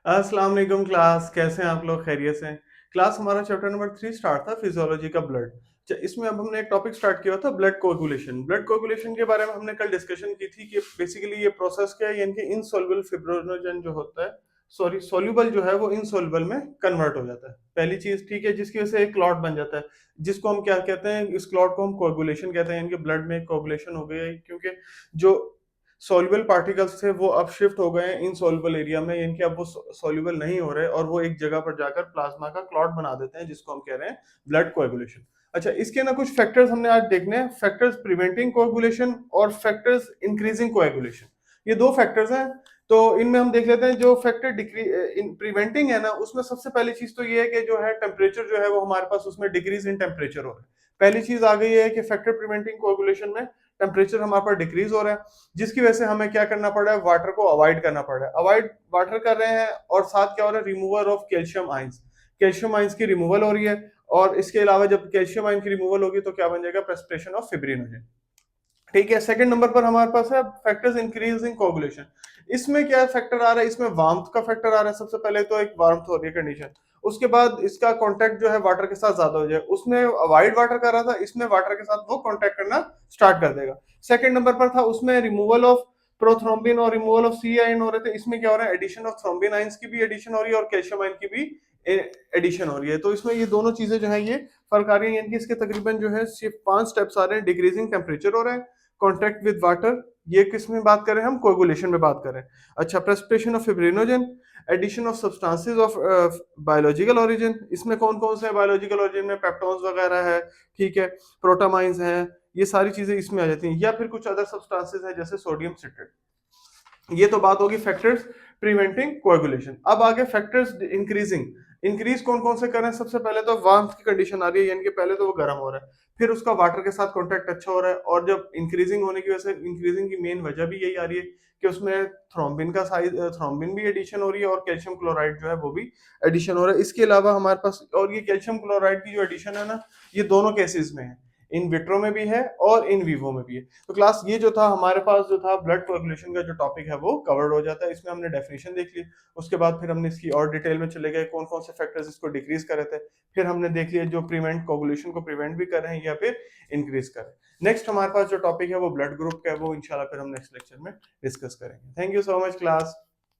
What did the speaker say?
अस्सलाम वालेकुम क्लास, कैसे हैं आप लोग? खैरियत से हैं? क्लास हमारा चैप्टर नंबर 3 स्टार्ट था फिजियोलॉजी का ब्लड। इसमें अब हमने एक टॉपिक स्टार्ट किया था ब्लड कोगुलेशन। ब्लड कोगुलेशन के बारे में हमने कल डिस्कशन की थी कि बेसिकली ये प्रोसेस क्या है, यानी कि इनसॉल्युबल फिब्रिनोजन जो होता है, सॉरी सोल्यूबल जो है वो इनसॉल्युबल में कन्वर्ट हो जाता है। पहली चीज ठीक है, जिसकी वजह से एक क्लॉट बन जाता है, जिसको हम क्या कहते हैं, इस क्लॉट को हम कोगुलेशन कहते हैं, यानी कि ब्लड में कोगुलेशन हो गई है, क्योंकि जो सॉल्युबल पार्टिकल्स थे वो अब शिफ्ट हो गए हैं इनसॉल्युबल एरिया में, यानी कि अब वो सॉल्युबल नहीं हो रहे और वो एक जगह पर जाकर प्लाज्मा का क्लॉट बना देते हैं, जिसको हम कह रहे हैं ब्लड कोएगुलेशन। अच्छा, इसके ना कुछ फैक्टर्स हमने आज देखने हैं, फैक्टर्स प्रिवेंटिंग कोएगुलेशन और फैक्टर्स इंक्रीजिंग कोएगुलेशन। ये दो फैक्टर्स हैं। तो इनमें हम देख लेते हैं जो फैक्टर प्रिवेंटिंग है ना, उसमें सबसे पहली चीज तो ये है कि जो है टेम्परेचर जो है वो हमारे पास उसमें डिक्रीज इन टेम्परेचर हो रहा है। पहली चीज आ गई है कि फैक्टर प्रिवेंटिंग कोएगुलेशन में टेम्परेचर हमारे पास डिक्रीज हो रहा है, जिसकी वजह से हमें क्या करना पड़ रहा है, वाटर को अवॉइड करना पड़ रहा है। अवॉइड वाटर कर रहे हैं और साथ क्या हो रहा है, removal of calcium ions. Calcium ions की रिमूवल हो रही है, और इसके अलावा जब कैल्शियम आयन की रिमूवल होगी तो क्या बन जाएगा, प्रेसिपिटेशन ऑफ फिब्रिनोजन। ठीक है, सेकंड नंबर पर हमारे पास है फैक्टर्स इंक्रीजिंग कोगुलेशन। इसमें क्या फैक्टर आ रहा है, इसमें वार्मथ का फैक्टर आ रहा है। सबसे पहले तो एक वार्मथ हो रही है कंडीशन, उसके बाद इसका कांटेक्ट जो है वाटर के साथ ज्यादा हो जाए। उसमें अवॉइड वाटर कर रहा था, इसमें वाटर के साथ वो कांटेक्ट करना स्टार्ट कर देगा। सेकंड नंबर पर था उसमें रिमूवल ऑफ प्रोथ्रोम्बिन और रिमूवल ऑफ सी आयन हो रहे थे। इसमें क्या हो रहा है, एडिशन ऑफ थ्रोम्बिन आयंस की भी एडिशन हो रही है और कैल्शियम आयन की भी एडिशन हो रही है। तो इसमें ये दोनों चीजें जो है ये फर्क आ रही है, यानी कि इसके तकरीबन जो है सिर्फ 5 स्टेप्स आ रहे हैं। डिक्रीजिंग टेम्परेचर हो रहा है, कॉन्टैक्ट विद वाटर, ये किस में बात कर रहे हैं हम, कोगुलेशन में बात कर रहे हैं। अच्छा, precipitation of fibrinogen, addition of substances of biological origin. इसमें कौन कौन से बायोलॉजिकल ओरिजिन में पेप्टोन्स वगैरह है, ठीक है, प्रोटामाइंस हैं, ये सारी चीजें इसमें आ जाती हैं, या फिर कुछ अदर सब्सटेंसेस है जैसे सोडियम सिट्रेट। ये तो बात होगी फैक्टर्स प्रिवेंटिंग कोएगुलेशन। अब आगे फैक्टर्स इंक्रीजिंग। इंक्रीज कौन कौन से कर रहे हैं, सबसे पहले तो वार्मथ की कंडीशन आ रही है, यानी कि पहले तो वो गर्म हो रहा है, फिर उसका वाटर के साथ कांटेक्ट अच्छा हो रहा है, और जब इंक्रीजिंग होने की वजह से, इंक्रीजिंग की मेन वजह भी यही आ रही है कि उसमें थ्रोम्बिन का साइज, थ्रोम्बिन भी एडिशन हो रही है और कैल्शियम क्लोराइड जो है वो भी एडिशन हो रहा है। इसके अलावा हमारे पास, और ये कैल्शियम क्लोराइड की जो एडिशन है ना, ये दोनों केसेस में है, इन विट्रो में भी है और इन विवो में भी है। तो क्लास ये जो था हमारे पास, जो था ब्लड कोएगुलेशन का जो टॉपिक है वो कवर्ड हो जाता है। इसमें हमने डेफिनेशन देख ली, उसके बाद फिर हमने इसकी और डिटेल में चले गए, कौन कौन से फैक्टर्स इसको डिक्रीज कर रहे थे, फिर हमने देख लिया जो प्रिवेंट कोएगुलेशन को प्रिवेंट भी कर रहे हैं या फिर इंक्रीज कर रहे हैं। नेक्स्ट हमारे पास जो टॉपिक है वो ब्लड ग्रुप का है, वो इंशाल्लाह फिर हम नेक्स्ट लेक्चर में डिस्कस करेंगे। Thank you so much class.